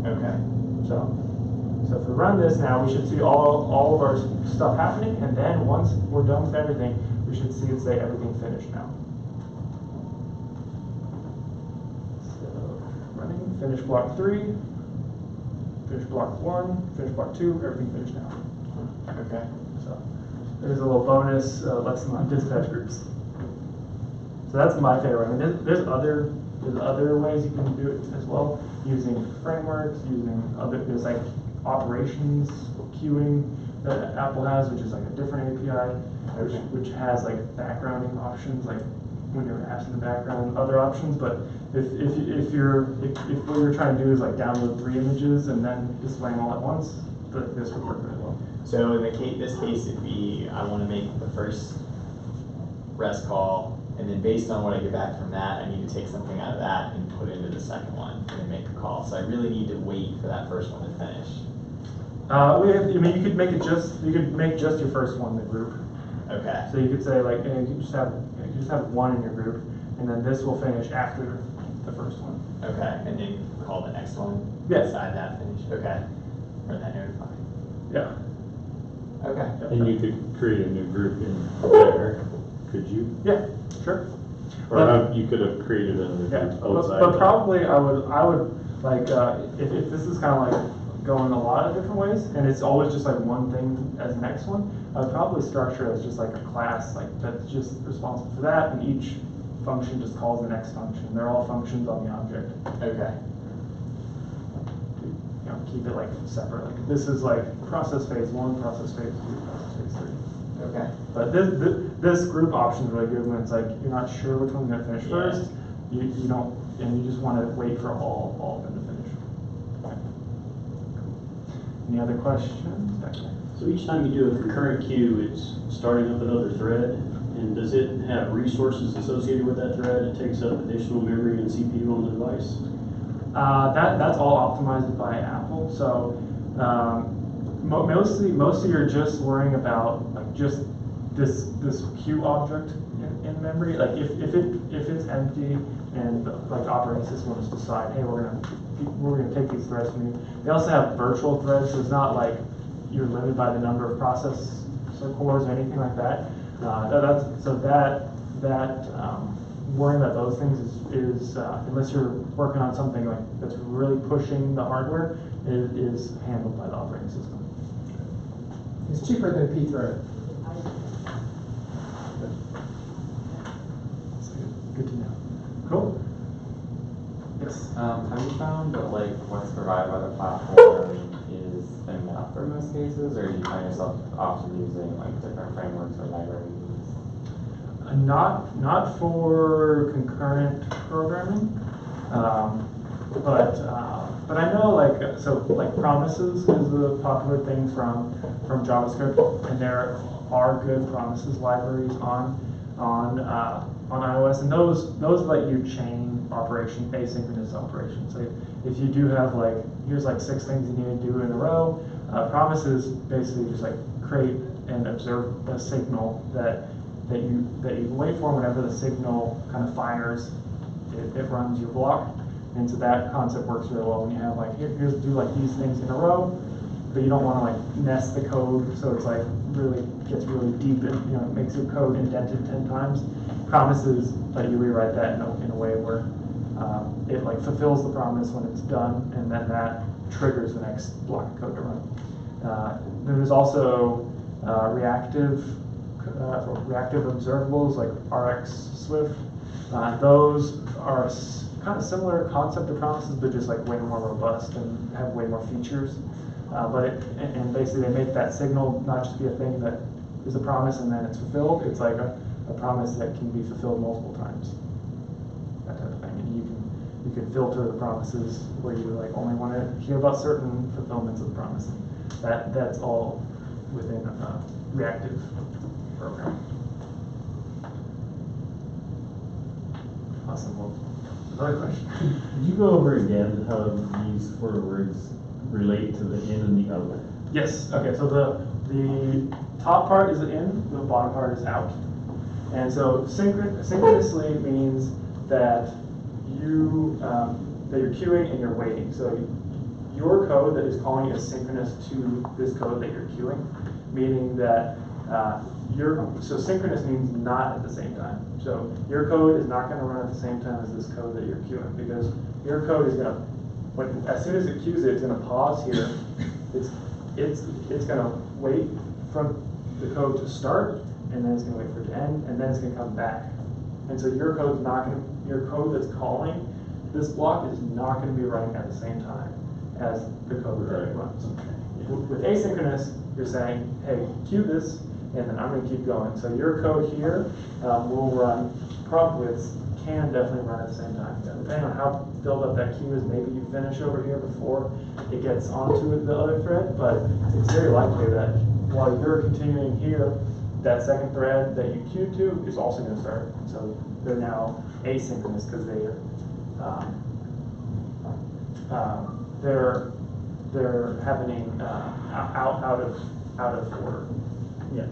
[SPEAKER 2] Okay. So if we run this now, we should see all of our stuff happening, and then once we're done with everything, we should see it say everything finished now. So running, finish block 3, finish block 1, finish block 2, everything finished now.
[SPEAKER 7] Okay.
[SPEAKER 2] So there's a little bonus lesson on dispatch groups. So that's my favorite. I mean, there's other ways you can do it as well, using frameworks, there's like operations queuing that Apple has, which is like a different API, which has like backgrounding options, like when your app's in the background, other options. But if what you're trying to do is like download 3 images and then display them all at once, this would work really well.
[SPEAKER 7] So in this case, it'd be, I want to make the first REST call, and then based on what I get back from that, I need to take something out of that and put it into the second one, and then make a call. So I really need to wait for that first one to finish.
[SPEAKER 2] I mean, you could make just your first one the group.
[SPEAKER 7] Okay.
[SPEAKER 2] So you could say like, you could just have one in your group, and then this will finish after the first one.
[SPEAKER 7] Okay, and then call the next one?
[SPEAKER 2] Yes.
[SPEAKER 7] Beside that finish, okay. Or that notify.
[SPEAKER 2] Yeah.
[SPEAKER 7] Okay.
[SPEAKER 5] And you could create a new group in there, could you?
[SPEAKER 2] Yeah, sure.
[SPEAKER 5] Or you could have created another
[SPEAKER 2] Yeah,
[SPEAKER 5] group outside.
[SPEAKER 2] but probably I would like, if this is kind of like going a lot of different ways, and it's always just like one thing as the next one, I'd probably structure it as just like a class, like that's just responsible for that, and each function just calls the next function. They're all functions on the object.
[SPEAKER 7] Okay.
[SPEAKER 2] You know, keep it like separate. Like this is like process phase 1, process phase 2, process phase 3.
[SPEAKER 7] Okay.
[SPEAKER 2] But this group option is really good when it's like you're not sure which one's gonna finish
[SPEAKER 7] Yeah.
[SPEAKER 2] first. You don't, and you just want to wait for all of them to finish. Okay. Any other questions back there?
[SPEAKER 9] So each time you do a concurrent queue, it's starting up another thread, and does it have resources associated with that thread? It takes up additional memory and CPU on the device?
[SPEAKER 2] That's all optimized by Apple. So mostly you're just worrying about like just this queue object in memory. Like if it's empty and like the operating system will just decide, hey, we're gonna take these threads from you. They also have virtual threads, so it's not like you're limited by the number of processor cores or anything like that. Worrying about those things is unless you're working on something like that's really pushing the hardware, is handled by the operating system.
[SPEAKER 8] It's cheaper than pthread.
[SPEAKER 2] So good to know. Cool. Yes.
[SPEAKER 6] Have you found that like what's provided by the platform is enough for most cases, or do you find yourself often using like different frameworks or libraries?
[SPEAKER 2] Not for concurrent programming, but I know like promises is a popular thing from JavaScript, and there are good promises libraries on iOS, and those let you chain operation, asynchronous operations. So if you do have like, here's like 6 things you need to do in a row, promises basically just like create and observe a signal that you can wait for. Whenever the signal kind of fires, it runs your block. And so that concept works really well when you have like, here's do like these things in a row, but you don't want to like nest the code, so it's like gets really deep and it makes your code indented 10 times. Promises let you rewrite that in a way where it like fulfills the promise when it's done, and then that triggers the next block of code to run. Then there's also reactive observables like RX Swift. Those are kind of similar concept to promises, but just like way more robust and have way more features. And basically they make that signal not just be a thing that is a promise and then it's fulfilled. It's like a promise that can be fulfilled multiple times. That type of thing. And you can filter the promises where you like only want to hear about certain fulfillments of the promise. That's all within reactive program. Awesome. Well, another question.
[SPEAKER 5] Could you go over again how these 4 words relate to the in and the out?
[SPEAKER 2] Yes. Okay. So the top part is the in, the bottom part is out. And so synchronously means that you're queuing and you're waiting. So your code that is calling is synchronous to this code that you're queuing, meaning that so synchronous means not at the same time. So your code is not going to run at the same time as this code that you're queuing, because your code is going to, as soon as it queues it's going to pause here. It's going to wait for the code to start, and then it's going to wait for it to end, and then it's going to come back. And so your code that's calling this block is not going to be running at the same time as the code that it runs. With asynchronous, you're saying, hey, queue this, and then I'm going to keep going. So your code here will run probably, it's can definitely run at the same time. Depending on how filled up that queue is, maybe you finish over here before it gets onto the other thread, but it's very likely that while you're continuing here, that second thread that you queued to is also going to start. So they're now asynchronous because they're happening out of order.
[SPEAKER 5] Yeah.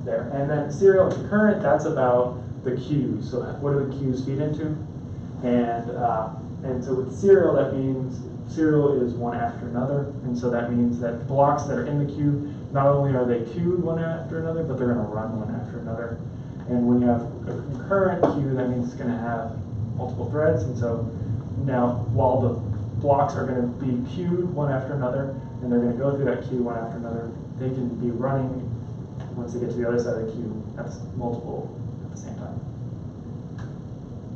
[SPEAKER 2] There. And then serial and concurrent, that's about the queues. So what do the queues feed into? And so with serial, that means serial is one after another. And so that means that the blocks that are in the queue, not only are they queued one after another, but they're going to run one after another. And when you have a concurrent queue, that means it's going to have multiple threads. And so now, while the blocks are going to be queued one after another, and they're going to go through that queue one after another, they can be running once they get to the other side of the queue. That's multiple at the same time.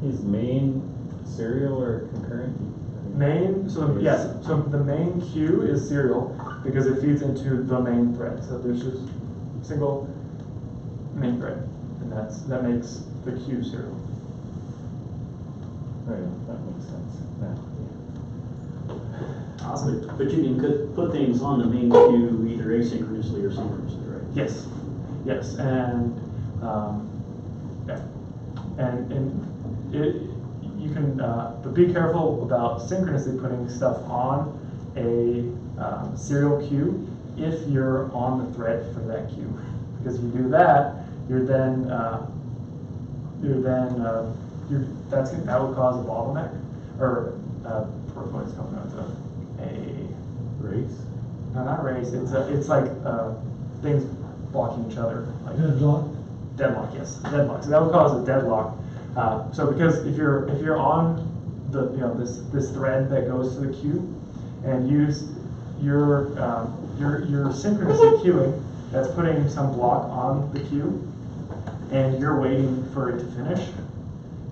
[SPEAKER 5] Is main serial or concurrent?
[SPEAKER 2] Main, so yes, so the main queue is serial because it feeds into the main thread. So there's just a single main thread, and that makes the queue serial.
[SPEAKER 5] Right, that makes sense. Now.
[SPEAKER 2] Awesome.
[SPEAKER 9] But you can put things on the main queue either asynchronously or synchronously, right?
[SPEAKER 2] Yes, yes, and yeah, and it you can, but be careful about synchronously putting stuff on a serial queue if you're on the thread for that queue, because if you do that, that would cause a bottleneck or what is coming out of a
[SPEAKER 5] Race?
[SPEAKER 2] no, not race. It's like things blocking each other. Like
[SPEAKER 8] Deadlock.
[SPEAKER 2] Deadlock, yes, deadlock. So that would cause a deadlock. So because if you're on the this thread that goes to the queue, and you're synchronously queuing, that's putting some block on the queue, and you're waiting for it to finish,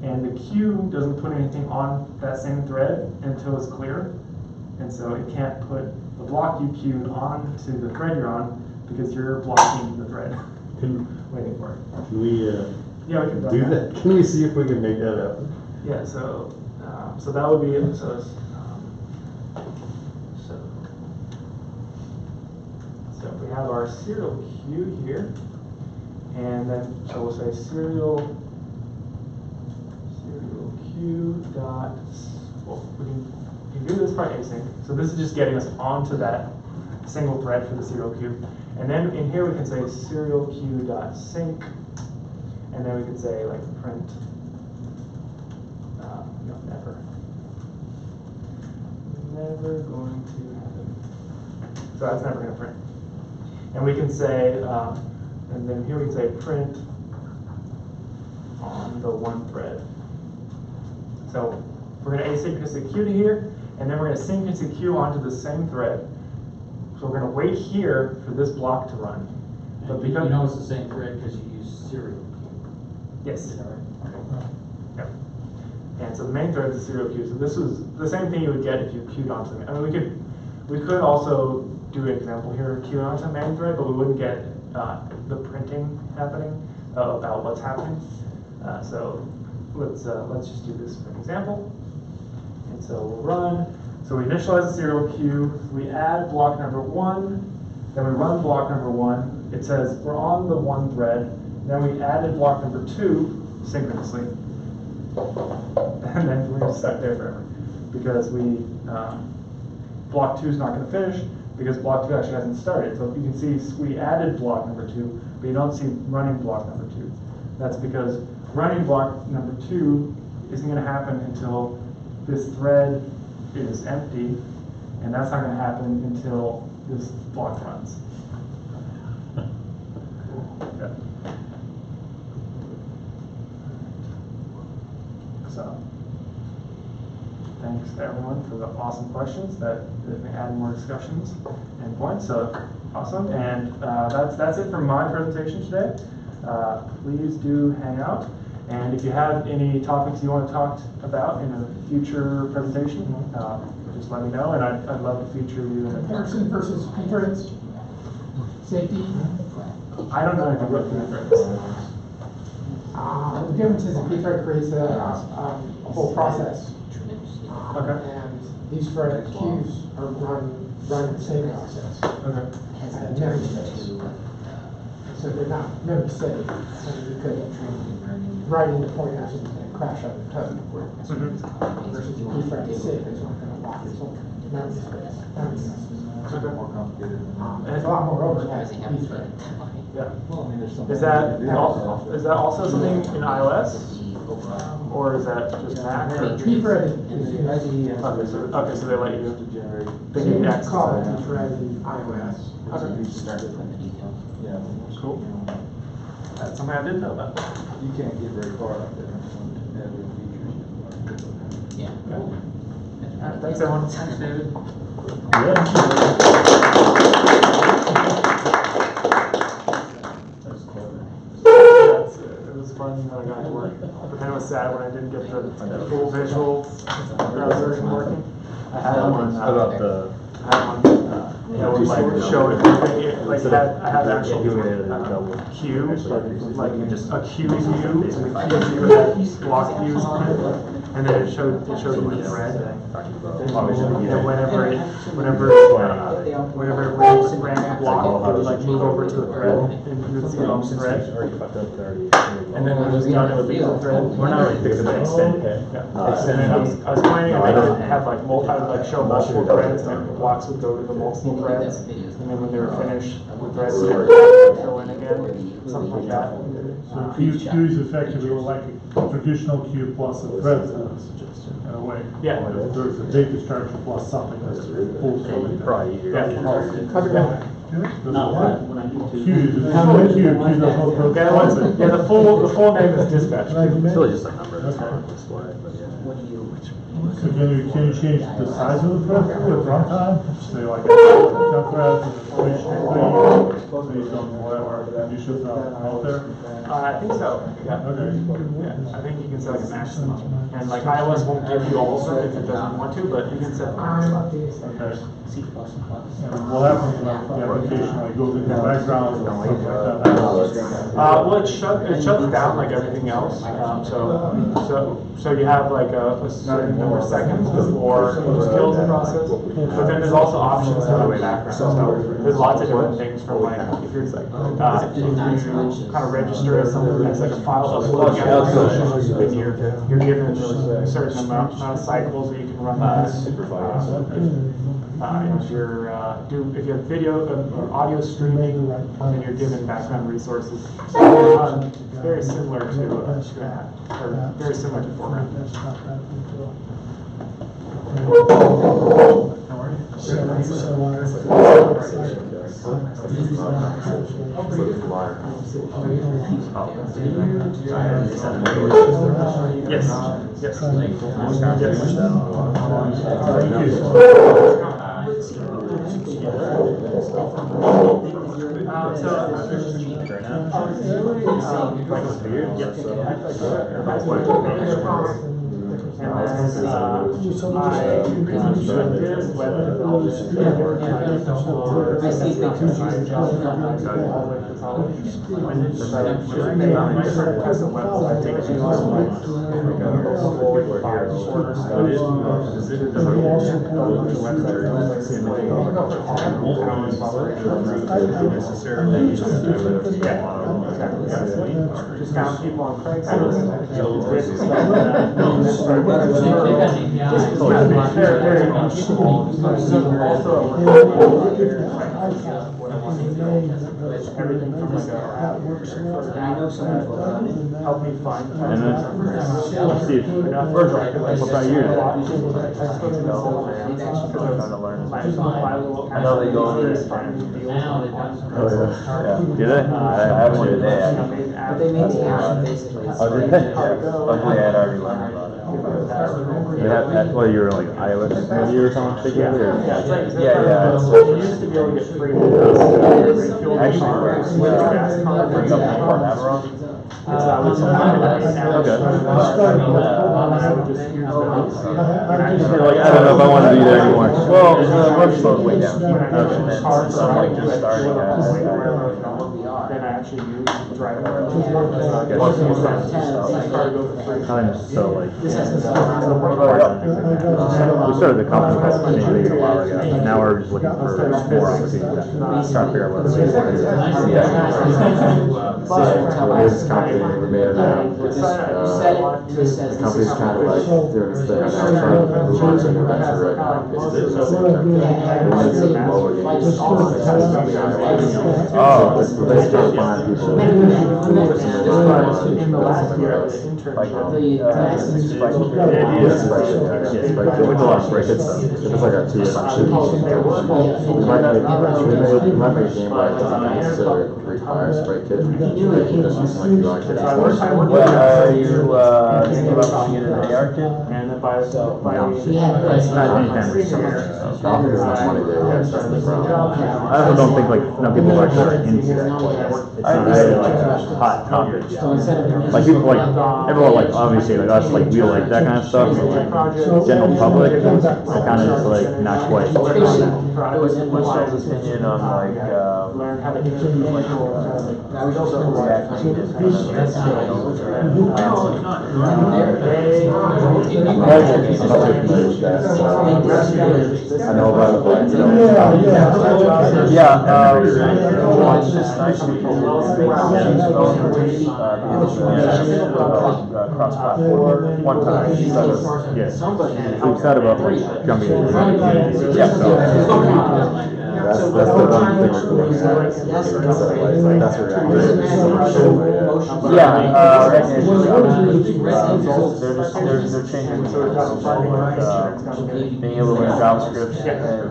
[SPEAKER 2] and the queue doesn't put anything on that same thread until it's clear, and so it can't put the block you queued on to the thread you're on because you're blocking the thread. Waiting for it.
[SPEAKER 5] Can we
[SPEAKER 2] Yeah, we can
[SPEAKER 5] do that? Can we see if we can make that happen?
[SPEAKER 2] Yeah, so that would be so we have our serial queue here, and then so we'll say serial queue dot. Well, we can do this part async. So this is just getting us onto that single thread for the serial queue, and then in here we can say serial queue dot sync. And then we could say like print, never going to happen. So that's never going to print. And we can say, and then here we can say print on the one thread. So we're going to asynchronously queue to here, and then we're going to synchronously queue onto the same thread. So we're going to wait here for this block to run. But because
[SPEAKER 3] you know it's the same thread because you use serial.
[SPEAKER 2] yes.
[SPEAKER 3] Is that right?
[SPEAKER 2] Yep. And so the main thread is the serial queue. So this was the same thing you would get if you queued onto the main. I mean, we could also do an example here, queue onto the main thread, but we wouldn't get the printing happening about what's happening. So let's just do this for an example. And so we'll run. So we initialize the serial queue. We add block number 1. Then we run block number 1. It says we're on the one thread. Then we added block number 2 synchronously, and then we're stuck there forever because block 2 is not going to finish because block 2 actually hasn't started. So you can see we added block number 2, but you don't see running block number 2. That's because running block number 2 isn't going to happen until this thread is empty, and that's not going to happen until this block runs. Yeah. So, thanks to everyone for the awesome questions that add more discussions and points. So, awesome. And that's it for my presentation today. Please do hang out. And if you have any topics you want to talk about in a future presentation, just let me know, and I'd love to feature you in a
[SPEAKER 8] Comparison versus concurrence, safety.
[SPEAKER 2] I don't know anything about concurrence.
[SPEAKER 8] The difference is the pthread creates a whole process.
[SPEAKER 2] Okay.
[SPEAKER 8] And these thread queues are run the same process.
[SPEAKER 2] Okay.
[SPEAKER 8] At memory space. So they're not memory safe. So you could write into pointers and crash on the code. Versus the pthread is safe, it's not going to lock its own memory space.
[SPEAKER 2] Okay.
[SPEAKER 8] And it's a lot more overhead than pthread.
[SPEAKER 2] Yeah. Is that also something in iOS? Or is that just Mac? Or?
[SPEAKER 8] Pthread is used.
[SPEAKER 2] Okay, so they let you
[SPEAKER 8] So you can call it pthread in iOS.
[SPEAKER 2] Yeah. Cool. That's something I didn't know about.
[SPEAKER 10] You can't get very far like that on added features.
[SPEAKER 2] Yeah. Thanks, everyone.
[SPEAKER 1] Thanks, David. It
[SPEAKER 2] was fun when I got to work. But then it was sad when I didn't get the full visual version working. I had one. It would like show it, like I had actual queue, like just a queue view, and the queue view had block views on it, and then it showed each thread. And whenever it ran a block, it would like move over to a thread, and you would see the wrong thread. And then when it was done, it would be the thread.
[SPEAKER 5] We're not really fixing it, extend it.
[SPEAKER 2] And then I was planning on have like I would like show multiple threads, and the blocks would go to the multiple threads, and then when they were finished, the threads would fill in again, something like that.
[SPEAKER 11] So queue is effectively like a traditional queue plus a thread in a way.
[SPEAKER 2] Yeah.
[SPEAKER 11] There's a data structure plus something that's full code.
[SPEAKER 5] Probably easier.
[SPEAKER 2] The full name is dispatch.
[SPEAKER 5] It's really just a number that's kind of display, but yeah.
[SPEAKER 11] So can you change the size of the thread at runtime? Say like 10 threads and based on whatever conditions are out there?
[SPEAKER 2] I think so. Yeah.
[SPEAKER 11] Okay.
[SPEAKER 2] Yeah. I think you can set like a maximum, and like iOS won't give you all of them if it doesn't want to, but you can set the maximum.
[SPEAKER 11] Okay. And what happens when the application like goes into the background or something like that?
[SPEAKER 2] Well, it shuts down like everything else. So you have like a certain number of seconds before it kills the process. But then there's also options to the background. So there's lots of different things from like if you kind of register as something as like a file upload application, then you're given a certain amount of cycles that you can run that. If you have video or audio streaming, then you're given background resources. Very similar to very similar to foreground. Just found people on Craigslist. Everything from like help me find
[SPEAKER 5] what about you?
[SPEAKER 10] I know they go on this.
[SPEAKER 5] Do they? I have one today.
[SPEAKER 10] But they maintain basically.
[SPEAKER 5] Oh, did they? Luckily, I had already learned about it. Well, you were like iOS maybe or something?
[SPEAKER 2] Yeah,
[SPEAKER 5] yeah.
[SPEAKER 2] You used to be able to get free.
[SPEAKER 5] Actually, I don't know if I want to be there anymore.
[SPEAKER 10] Well, the work slowed way down. So I'm like just starting at.
[SPEAKER 2] Then I actually use drive.
[SPEAKER 5] I'm so like, we started the company called Community a while ago. Now we're just looking for more opportunities. Trying to figure out what to do.
[SPEAKER 12] This company, we made it now. The company's kind of like doing its thing. Now we're trying to move on to a new venture right now. Basically, the same thing. We made some mobile games.
[SPEAKER 5] Oh.
[SPEAKER 12] We're basically finding people.
[SPEAKER 2] In the last year, the internship.
[SPEAKER 12] It's like our 2 function. We might make a game where it doesn't necessarily require Sprite Kit. Just using like UI Kit.
[SPEAKER 10] Are you thinking about putting it in an AR kit?
[SPEAKER 2] And then by
[SPEAKER 12] I don't think there's enough money there yet. That's the problem.
[SPEAKER 5] I also don't think like enough people are actually into that. It's not really like a hot topic. Like people like everyone like obviously like us like we like that kind of stuff. But like general public, they're kind of just like not quite on that.
[SPEAKER 10] What's y'all's opinion on like
[SPEAKER 2] learn how to interview people.
[SPEAKER 12] I know about it, but
[SPEAKER 10] cross-platform one time.
[SPEAKER 5] Yes. So it's not about like jumping into
[SPEAKER 12] that's the one thing we're doing. That's what we're
[SPEAKER 10] they're changing being able to learn JavaScript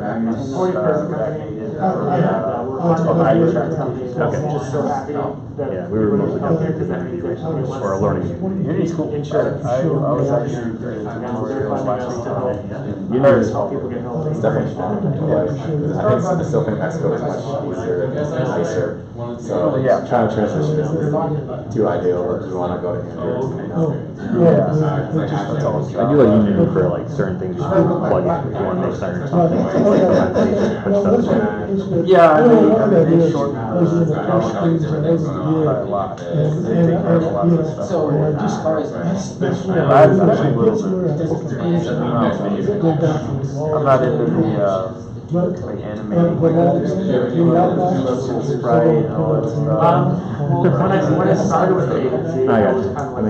[SPEAKER 10] and use React Native
[SPEAKER 5] Okay. Yeah, we were mostly jumping into for a learning.
[SPEAKER 10] Unity's cool. I was actually
[SPEAKER 5] You know,
[SPEAKER 12] It's definitely fun. I still think Mexico is much easier and nicer. So
[SPEAKER 10] yeah,
[SPEAKER 12] trying to transition isn't too ideal, but we want to go to Android.
[SPEAKER 5] I do like Unity for like certain things, just plug in if you want to make certain something.
[SPEAKER 10] Yeah, I mean, they shortened by a lot. They take care of a lot of stuff. I'm not into the like animating, sprite and all that stuff.
[SPEAKER 2] When I started with the agency,
[SPEAKER 5] I got
[SPEAKER 2] I was
[SPEAKER 5] you.
[SPEAKER 2] kind of like.